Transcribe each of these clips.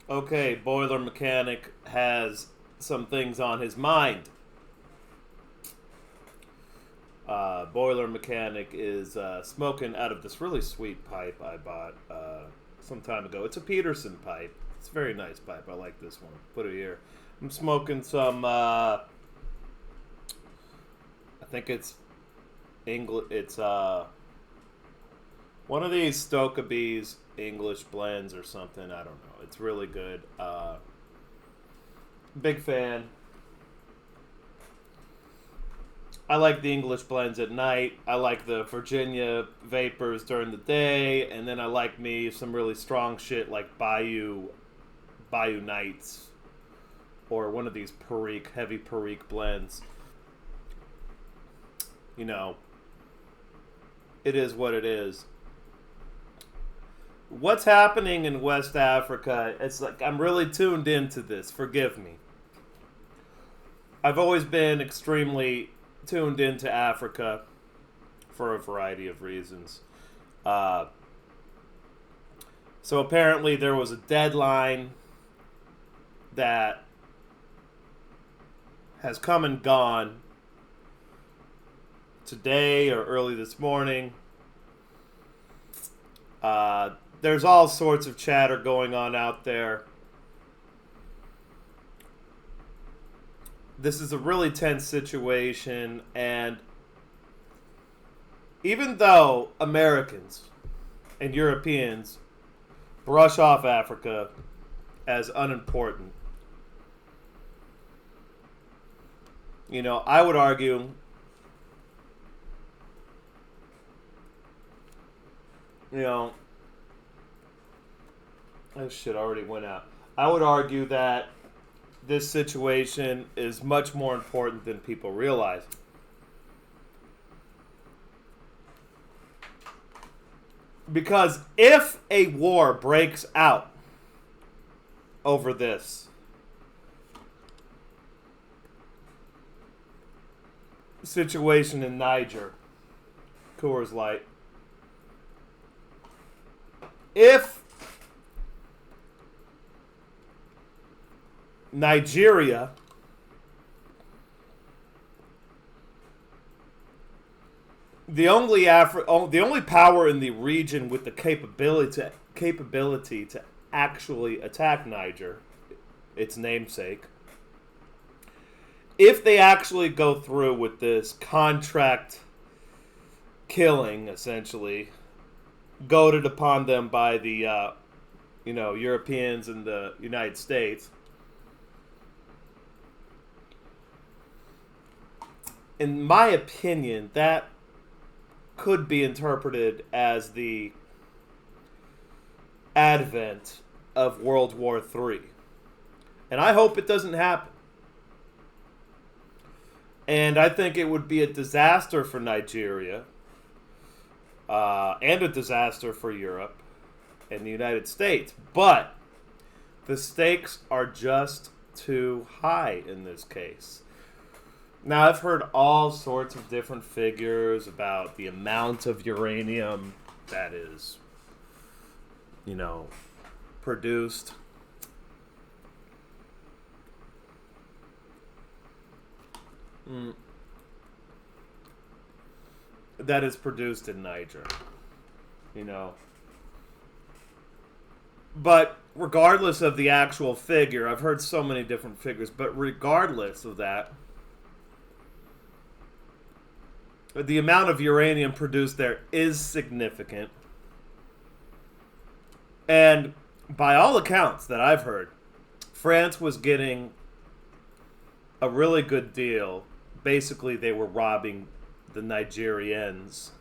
Okay, Boiler Mechanic has some things on his mind. Boiler Mechanic is smoking out of this really sweet pipe I bought some time ago. It's a Peterson pipe. It's a very nice pipe. I like this one. Put it here. I'm smoking some. I think it's English. It's one of these Stokabees English blends or something. I don't know. It's really good. Big fan. I like the English blends at night. I like the Virginia Vapors during the day, and then I like me some really strong shit like Bayou Nights, or one of these Perique, heavy Perique blends. You know, it is what it is. What's happening in West Africa? It's like I'm really tuned into this. Forgive me. I've always been extremely tuned into Africa for a variety of reasons. Uh, so apparently there was a deadline that has come and gone today or early this morning. There's all sorts of chatter going on out there. This is a really tense situation, and even though Americans and Europeans brush off Africa as unimportant, I would argue, oh shit already went out. I would argue that this situation is much more important than people realize. Because if a war breaks out over this, situation in Niger, Coors Light, if Nigeria the only power in the region with the capability to actually attack Niger, its namesake, if they actually go through with this contract killing, essentially goaded upon them by the Europeans and the United States, in my opinion, that could be interpreted as the advent of World War III. And I hope it doesn't happen. And I think it would be a disaster for Nigeria, and a disaster for Europe and the United States. But the stakes are just too high in this case. Now, I've heard all sorts of different figures about the amount of uranium that is, produced. That is produced in Niger, But regardless of the actual figure, I've heard so many different figures, but regardless of that, the amount of uranium produced there is significant. And by all accounts that I've heard, France was getting a really good deal. Basically, they were robbing the Nigerians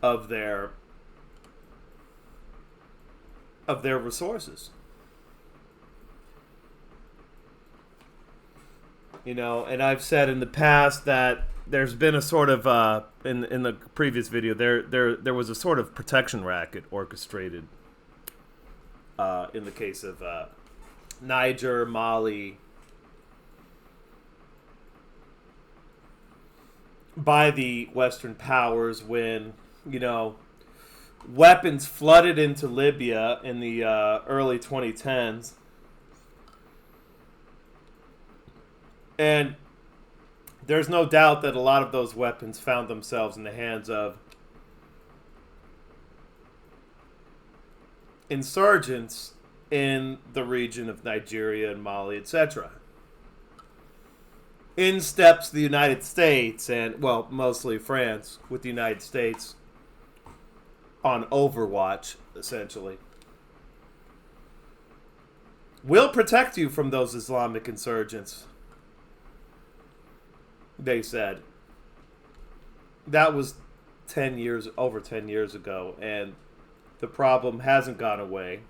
of their resources. And I've said in the past that there's been a sort of in the previous video there was a sort of protection racket orchestrated in the case of Niger, Mali, by the Western powers when weapons flooded into Libya in the early 2010s. And there's no doubt that a lot of those weapons found themselves in the hands of insurgents in the region of Nigeria and Mali, etc. In steps the United States and, well, mostly France, with the United States on overwatch, essentially. We'll protect you from those Islamic insurgents, they said. That was over 10 years ago, and the problem hasn't gone away.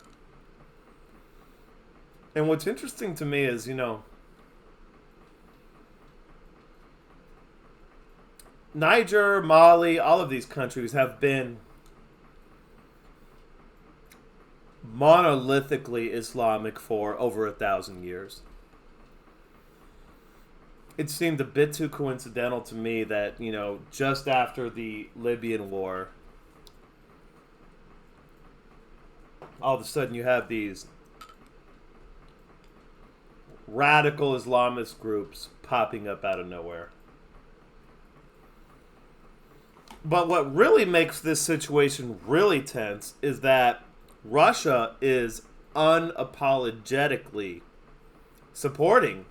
And what's interesting to me is, Niger, Mali, all of these countries have been monolithically Islamic for over 1,000 years. It seemed a bit too coincidental to me that, just after the Libyan war, all of a sudden you have these radical Islamist groups popping up out of nowhere. But what really makes this situation really tense is that Russia is unapologetically supporting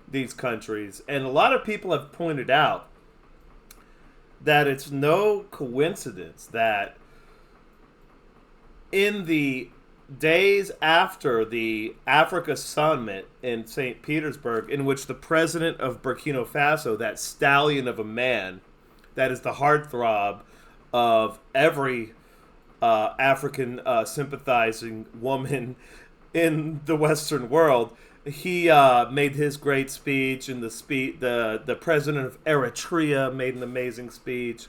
these countries. And a lot of people have pointed out that it's no coincidence that in the days after the Africa Summit in St. Petersburg, in which the president of Burkina Faso, that stallion of a man, that is the heartthrob of every African sympathizing woman in the Western world, he made his great speech, and the president of Eritrea made an amazing speech.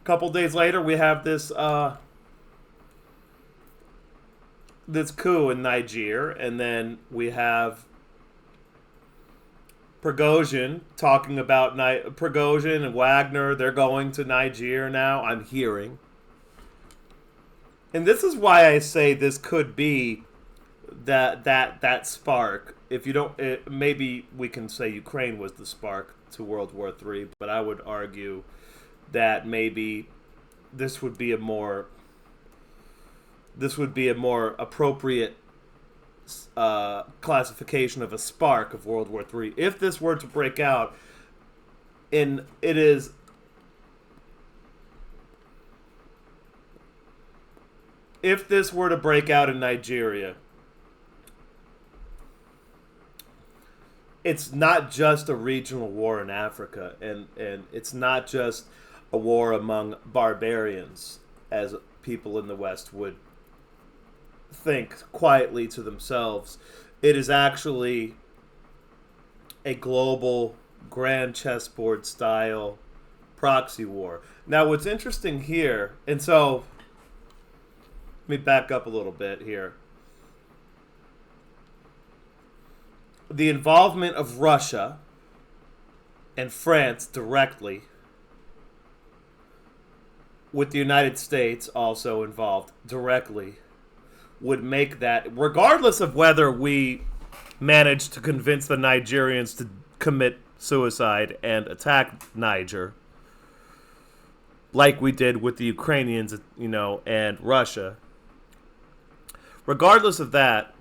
A couple days later, we have this coup in Niger, and then we have Prigozhin talking about Prigozhin and Wagner. They're going to Niger now, I'm hearing. And this is why I say this could be that spark. If you don't, maybe we can say Ukraine was the spark to World War III, but I would argue that maybe this would be a more appropriate classification of a spark of World War III. If this were to break out, if this were to break out in Nigeria, it's not just a regional war in Africa, and it's not just a war among barbarians, as people in the West would think quietly to themselves. It is actually a global grand chessboard style proxy war. Now, what's interesting here, and so let me back up a little bit here. The involvement of Russia and France directly, with the United States also involved directly, would make that, regardless of whether we manage to convince the Nigerians to commit suicide and attack Niger, like we did with the Ukrainians, and Russia. Regardless of that,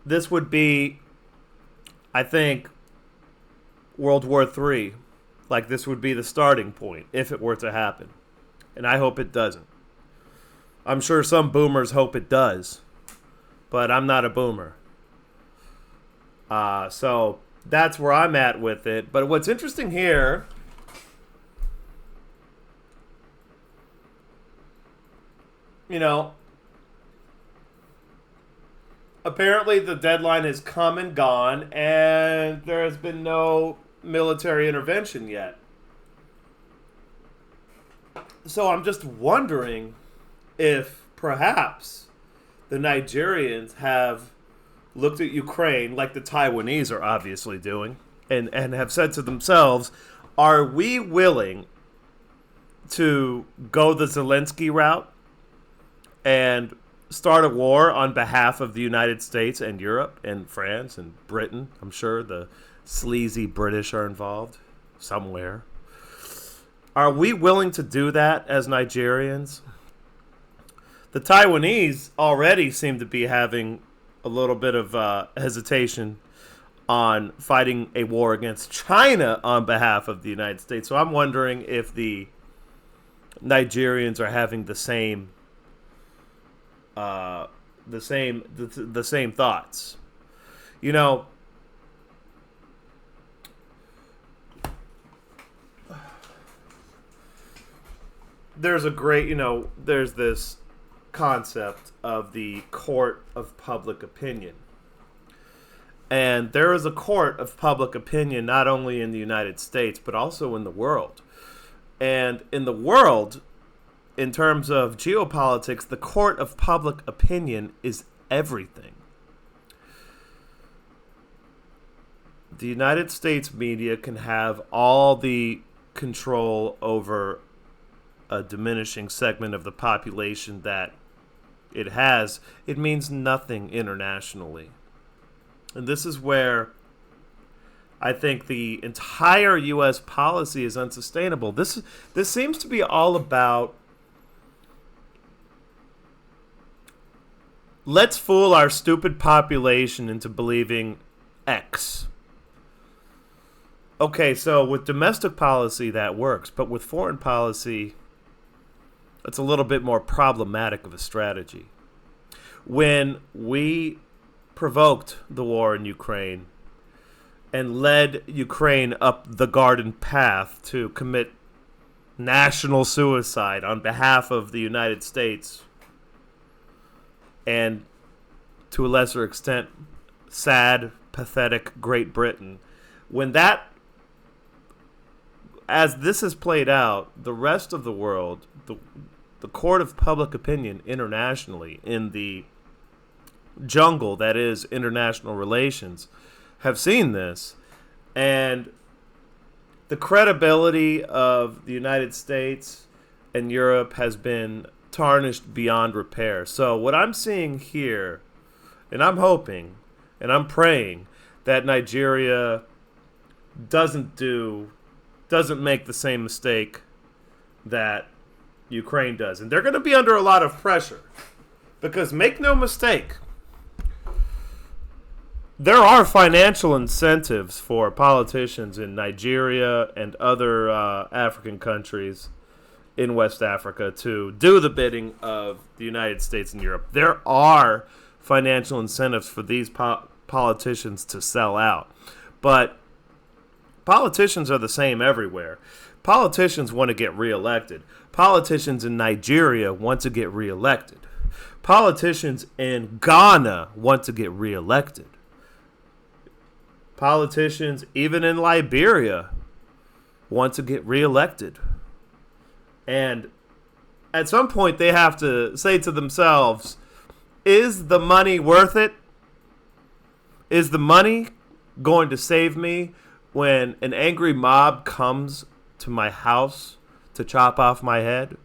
this would be, I think, World War III. Like, this would be the starting point if it were to happen. And I hope it doesn't. I'm sure some boomers hope it does, but I'm not a boomer. So that's where I'm at with it. But what's interesting here, apparently the deadline has come and gone, and there has been no military intervention yet. So I'm just wondering if perhaps the Nigerians have looked at Ukraine, like the Taiwanese are obviously doing, and have said to themselves, are we willing to go the Zelensky route and start a war on behalf of the United States and Europe and France and Britain. I'm sure the sleazy British are involved somewhere. Are we willing to do that as Nigerians? The Taiwanese already seem to be having a little bit of hesitation on fighting a war against China on behalf of the United States. So I'm wondering if the Nigerians are having the same thoughts. You know, there's this concept of the court of public opinion. And there is a court of public opinion not only in the United States, but also in the world. And in the world, in terms of geopolitics, the court of public opinion is everything. The United States media can have all the control over a diminishing segment of the population that it has. It means nothing internationally. And this is where I think the entire U.S. policy is unsustainable. This seems to be all about let's fool our stupid population into believing X. Okay, so with domestic policy that works, but with foreign policy, it's a little bit more problematic of a strategy. When we provoked the war in Ukraine and led Ukraine up the garden path to commit national suicide on behalf of the United States and, to a lesser extent, sad, pathetic Great Britain, as this has played out, the rest of the world, the court of public opinion internationally, in the jungle that is international relations, have seen this, and the credibility of the United States and Europe has been tarnished beyond repair. So what I'm seeing here, and I'm hoping and I'm praying that Nigeria doesn't make the same mistake that Ukraine does. And they're going to be under a lot of pressure because, make no mistake, there are financial incentives for politicians in Nigeria and other African countries in West Africa to do the bidding of the United States and Europe. There are financial incentives for these politicians to sell out. But politicians are the same everywhere. Politicians want to get reelected. Politicians in Nigeria want to get reelected. Politicians in Ghana want to get reelected. Politicians, even in Liberia, want to get reelected. And at some point, they have to say to themselves, is the money worth it? Is the money going to save me when an angry mob comes to my house to chop off my head?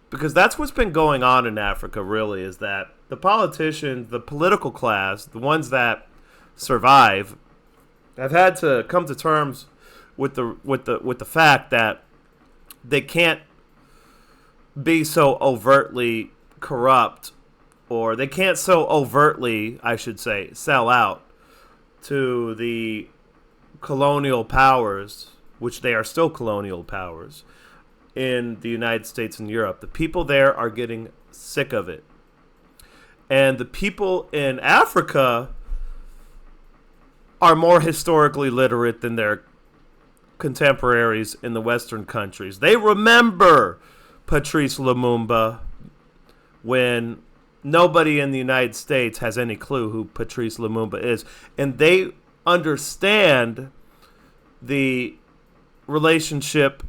Because that's what's been going on in Africa, really, is that the politicians, the political class, the ones that survive, have had to come to terms with the fact that they can't be so overtly corrupt, or they can't so overtly, I should say, sell out to the colonial powers, which they are still colonial powers, in the United States and Europe. The people there are getting sick of it. And the people in Africa are more historically literate than their contemporaries in the Western countries. They remember Patrice Lumumba when nobody in the United States has any clue who Patrice Lumumba is. And they understand the relationship,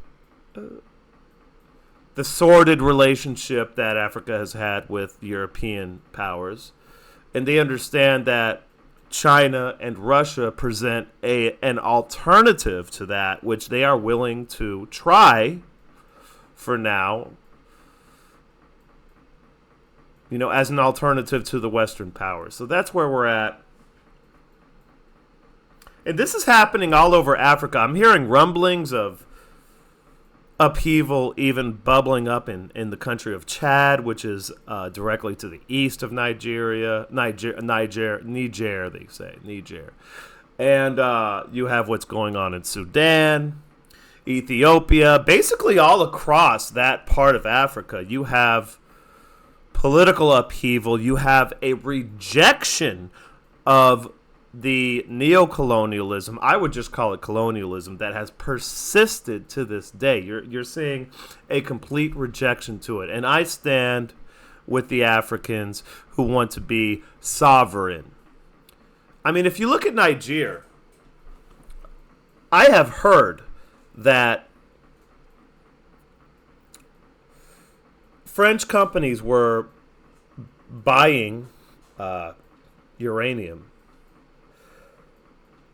the sordid relationship that Africa has had with European powers. And they understand that China and Russia present an alternative to that, which they are willing to try for now, as an alternative to the Western powers. So that's where we're at. And this is happening all over Africa. I'm hearing rumblings of upheaval even bubbling up in the country of Chad, which is directly to the east of Niger, they say, Niger. And you have what's going on in Sudan, Ethiopia, basically all across that part of Africa. You have political upheaval. You have a rejection of the neocolonialism, I would just call it colonialism, that has persisted to this day. You're seeing a complete rejection to it. And I stand with the Africans who want to be sovereign. I mean, if you look at Niger, I have heard that French companies were buying uranium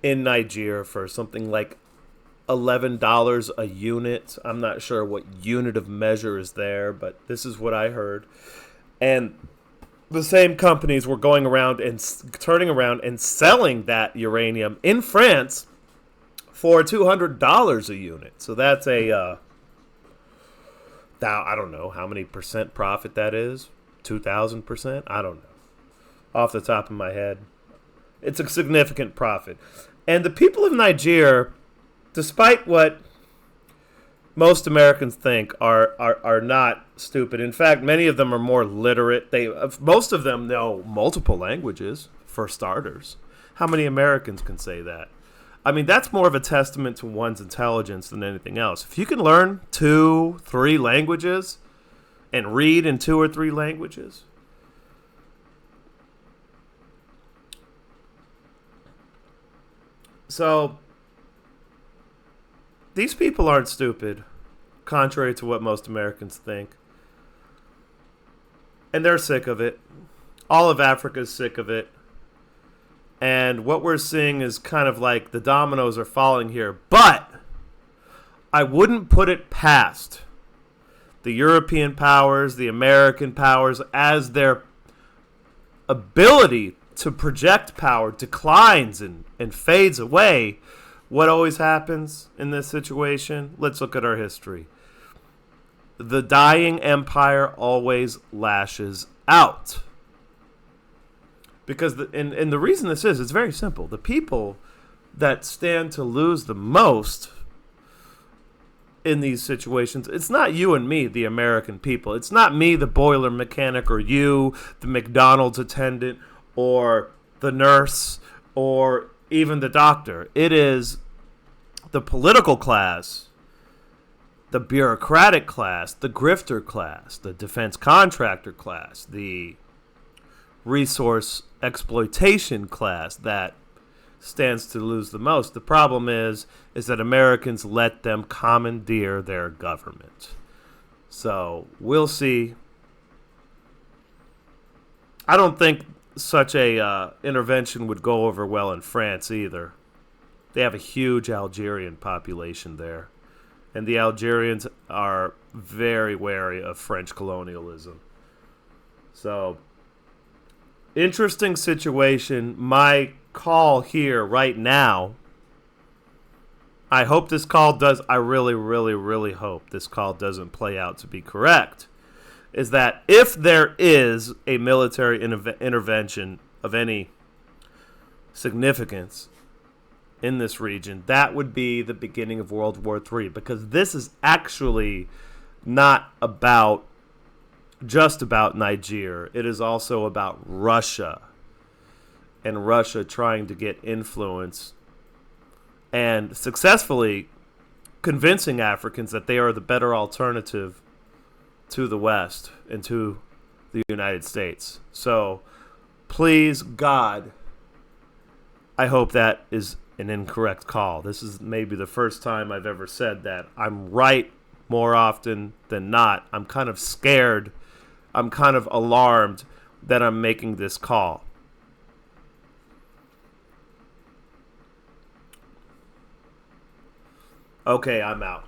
in Niger for something like $11 a unit. I'm not sure what unit of measure is there, but this is what I heard. And the same companies were going around and turning around and selling that uranium in France for $200 a unit. So that's I don't know how many percent profit that is. 2,000%? I don't know. Off the top of my head. It's a significant profit. And the people of Niger, despite what most Americans think, are not stupid. In fact, many of them are more literate. Most of them know multiple languages, for starters. How many Americans can say that? I mean, that's more of a testament to one's intelligence than anything else. If you can learn 2, 3 languages and read in 2 or 3 languages, so these people aren't stupid, contrary to what most Americans think. And they're sick of it. All of Africa's sick of it. And what we're seeing is kind of like the dominoes are falling here. But I wouldn't put it past the European powers, the American powers, as their ability to project power declines and fades away. What always happens in this situation? Let's look at our history. The dying empire always lashes out. Because the reason this is, it's very simple. The people that stand to lose the most in these situations, it's not you and me, the American people. It's not me, the boiler mechanic, or you, the McDonald's attendant, or the nurse, or even the doctor. It is the political class, the bureaucratic class, the grifter class, the defense contractor class, the resource exploitation class that stands to lose the most. The problem is that Americans let them commandeer their government. So we'll see. I don't think such a intervention would go over well in France either. They have a huge Algerian population there, and the Algerians are very wary of French colonialism. So, interesting situation. My call here right now, I hope this call does, I really, really, really hope this call doesn't play out to be correct, is that if there is a military intervention of any significance in this region, that would be the beginning of World War III, because this is actually not just about Niger. It is also about Russia, and Russia trying to get influence and successfully convincing Africans that they are the better alternative to the West and to the United States. So, please, God, I hope that is an incorrect call. This is maybe the first time I've ever said that. I'm right more often than not. I'm kind of scared. I'm kind of alarmed that I'm making this call. Okay, I'm out.